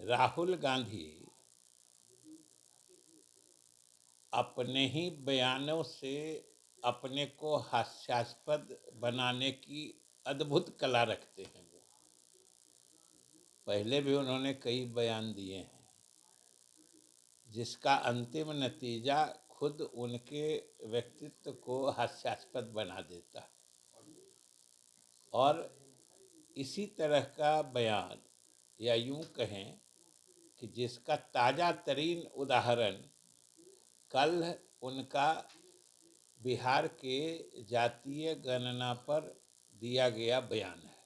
राहुल गांधी अपने ही बयानों से अपने को हास्यास्पद बनाने की अद्भुत कला रखते हैं। वो पहले भी उन्होंने कई बयान दिए हैं जिसका अंतिम नतीजा खुद उनके व्यक्तित्व को हास्यास्पद बना देता। और इसी तरह का बयान, या यूं कहें कि जिसका ताज़ा तरीन उदाहरण कल उनका बिहार के जातीय गणना पर दिया गया बयान है।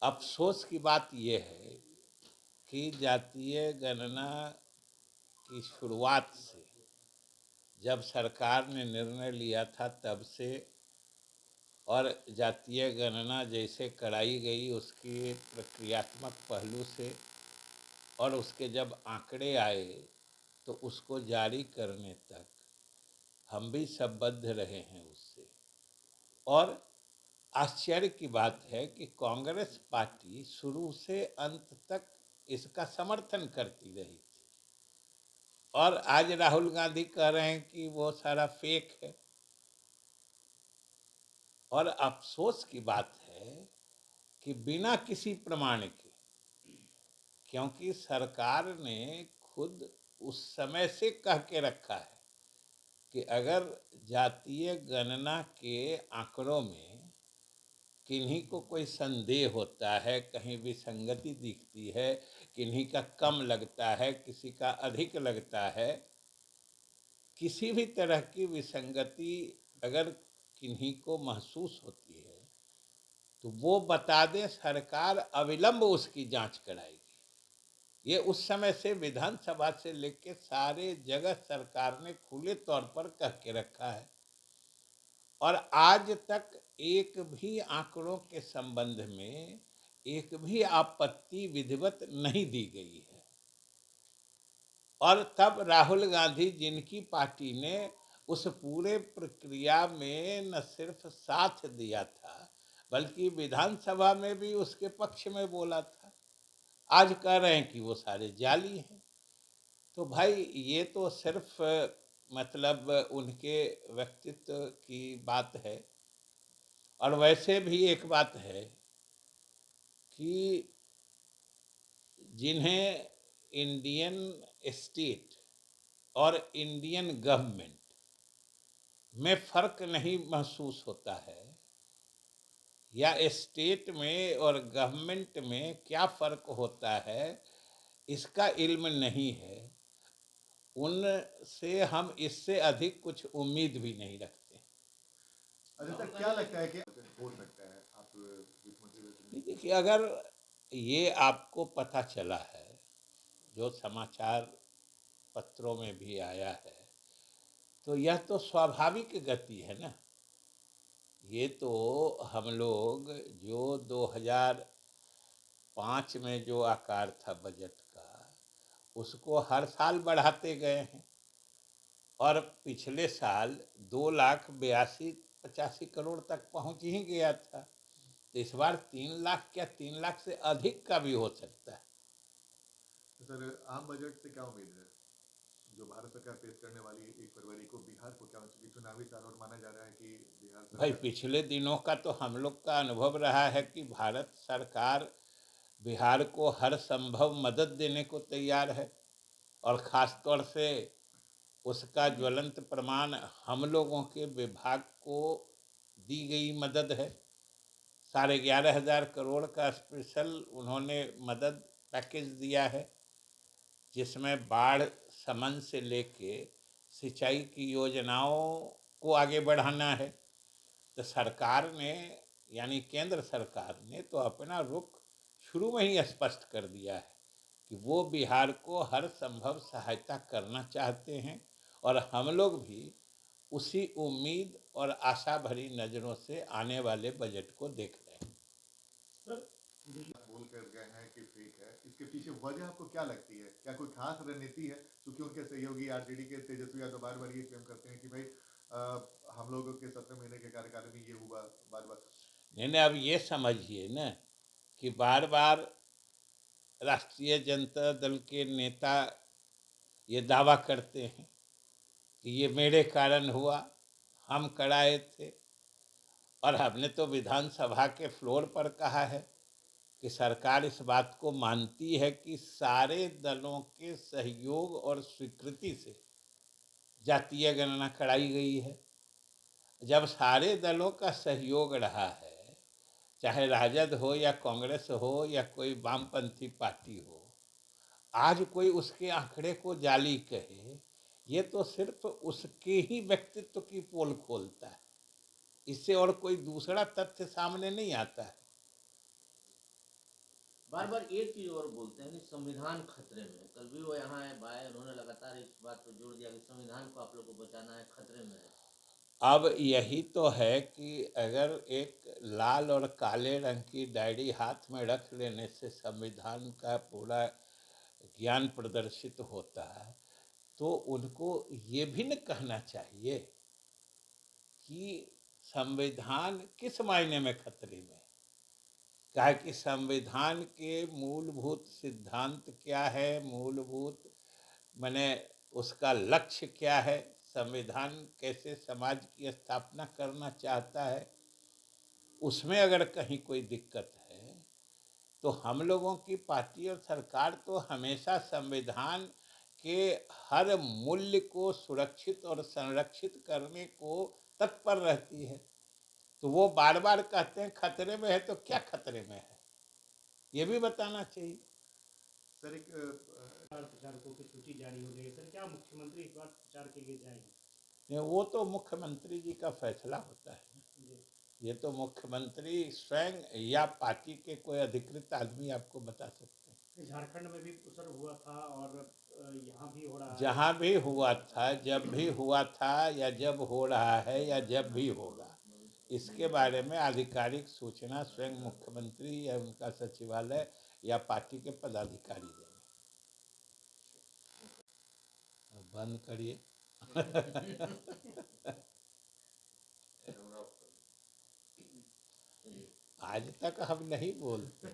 अफसोस की बात यह है कि जातीय गणना की शुरुआत से, जब सरकार ने निर्णय लिया था तब से, और जातीय गणना जैसे कराई गई उसकी प्रक्रियात्मक पहलू से, और उसके जब आंकड़े आए तो उसको जारी करने तक हम भी संबद्ध रहे हैं उससे। और आश्चर्य की बात है कि कांग्रेस पार्टी शुरू से अंत तक इसका समर्थन करती रही थी, और आज राहुल गांधी कह रहे हैं कि वो सारा फेक है। और अफसोस की बात है कि बिना किसी प्रमाण के, क्योंकि सरकार ने खुद उस समय से कह के रखा है कि अगर जातीय गणना के आंकड़ों में किन्हीं को कोई संदेह होता है, कहीं विसंगति दिखती है, किन्हीं का कम लगता है, किसी का अधिक लगता है, किसी भी तरह की विसंगति अगर किन्हीं को महसूस होती है तो वो बता दें, सरकार अविलंब उसकी जांच कराएगी। ये उस समय से विधानसभा से लेकर सारे जगह सरकार ने खुले तौर पर कह के रखा है, और आज तक एक भी आंकड़ों के संबंध में एक भी आपत्ति विधिवत नहीं दी गई है। और तब राहुल गांधी, जिनकी पार्टी ने उस पूरे प्रक्रिया में न सिर्फ साथ दिया था बल्कि विधानसभा में भी उसके पक्ष में बोला था, आज कह रहे हैं कि वो सारे जाली हैं। तो भाई ये तो सिर्फ मतलब उनके व्यक्तित्व की बात है। और वैसे भी एक बात है कि जिन्हें इंडियन स्टेट और इंडियन गवर्नमेंट में फ़र्क नहीं महसूस होता है, या स्टेट में और गवर्नमेंट में क्या फ़र्क होता है इसका इल्म नहीं है, उनसे हम इससे अधिक कुछ उम्मीद भी नहीं रखते। अच्छा सर, क्या लगता है कि हो सकता है आप वित्त मंत्री? देखिए, अगर ये आपको पता चला है, जो समाचार पत्रों में भी आया है, तो यह तो स्वाभाविक गति है ना। ये तो हम लोग जो 2005 में जो आकार था बजट का, उसको हर साल बढ़ाते गए हैं, और पिछले साल 2,82,85 करोड़ तक पहुंच ही गया था। तो इस बार 3 लाख, क्या 3 लाख से अधिक का भी हो सकता है। तो सर, आम बजट से क्या उम्मीद है जो भारत सरकार पेश करने वाली है 1 फरवरी को? बिहार को क्या, चूंकि चुनावी साल और माना जा रहा है कि बिहार भाई, सरकार। पिछले दिनों का तो हम लोग का अनुभव रहा है कि भारत सरकार बिहार को हर संभव मदद देने को तैयार है, और ख़ास तौर से उसका ज्वलंत प्रमाण हम लोगों के विभाग को दी गई मदद है। 11,500 करोड़ का स्पेशल उन्होंने मदद पैकेज दिया है, जिसमें बाढ़ शमन से लेके सिंचाई की योजनाओं को आगे बढ़ाना है। तो सरकार ने, यानी केंद्र सरकार ने, तो अपना रुख शुरू में ही स्पष्ट कर दिया है कि वो बिहार को हर संभव सहायता करना चाहते हैं, और हम लोग भी उसी उम्मीद और आशा भरी नज़रों से आने वाले बजट को देख रहे हैं। बोल कर गए हैं कि फेक है, इसके पीछे वजह आपको क्या लगती है? क्या कोई खास रणनीति है? क्योंकि उनके सहयोगी आरजेडी के तेजस्वी यादव बार बार ये क्लेम करते हैं कि भाई हम लोगों के 17 महीने के कार्यकाल में ये हुआ, बार बार। नहीं नहीं, अब ये समझिए ना कि बार बार राष्ट्रीय जनता दल के नेता ये दावा करते हैं कि ये मेरे कारण हुआ, हम कराए थे। और हमने तो विधानसभा के फ्लोर पर कहा है कि सरकार इस बात को मानती है कि सारे दलों के सहयोग और स्वीकृति से जातीय गणना कराई गई है। जब सारे दलों का सहयोग रहा है, चाहे राजद हो या कांग्रेस हो या कोई वामपंथी पार्टी हो, आज कोई उसके आंकड़े को जाली कहे, ये तो सिर्फ उसके ही व्यक्तित्व की पोल खोलता है, इससे और कोई दूसरा तथ्य सामने नहीं आता है। बार बार एक चीज और बोलते हैं कि संविधान खतरे में है। कल भी वो यहाँ आए, उन्होंने लगातार इस बात पर जोर दिया कि संविधान को आप लोग को बचाना है, खतरे में है। अब यही तो है कि अगर एक लाल और काले रंग की डायरी हाथ में रख लेने से संविधान का पूरा ज्ञान प्रदर्शित होता है, तो उनको ये भी न कहना चाहिए कि संविधान किस मायने में खतरे में है। क्या कि संविधान के मूलभूत सिद्धांत क्या है, मूलभूत माने उसका लक्ष्य क्या है, संविधान कैसे समाज की स्थापना करना चाहता है, उसमें अगर कहीं कोई दिक्कत है तो हम लोगों की पार्टी और सरकार तो हमेशा संविधान के हर मूल्य को सुरक्षित और संरक्षित करने को तत्पर रहती है। तो वो बार बार कहते हैं खतरे में है, तो क्या खतरे में है, ये भी बताना चाहिए। सर एक प्रचारकों की सूची जारी हो गई है। सर क्या मुख्यमंत्री इस बार प्रचार के लिए जाएंगे? नहीं, वो तो मुख्यमंत्री जी का फैसला होता है ना। जी। ये तो मुख्यमंत्री स्वयं या पार्टी के कोई अधिकृत आदमी आपको बता सकते हैं। झारखंड में भी सर हुआ था और यहाँ भी हो रहा है। जहाँ भी हुआ था, जब भी हुआ था, या जब हो रहा है, या जब भी होगा, इसके बारे में आधिकारिक सूचना स्वयं मुख्यमंत्री या उनका सचिवालय या पार्टी के पदाधिकारी देंगे। बंद करिए। आज तक हम नहीं बोलते।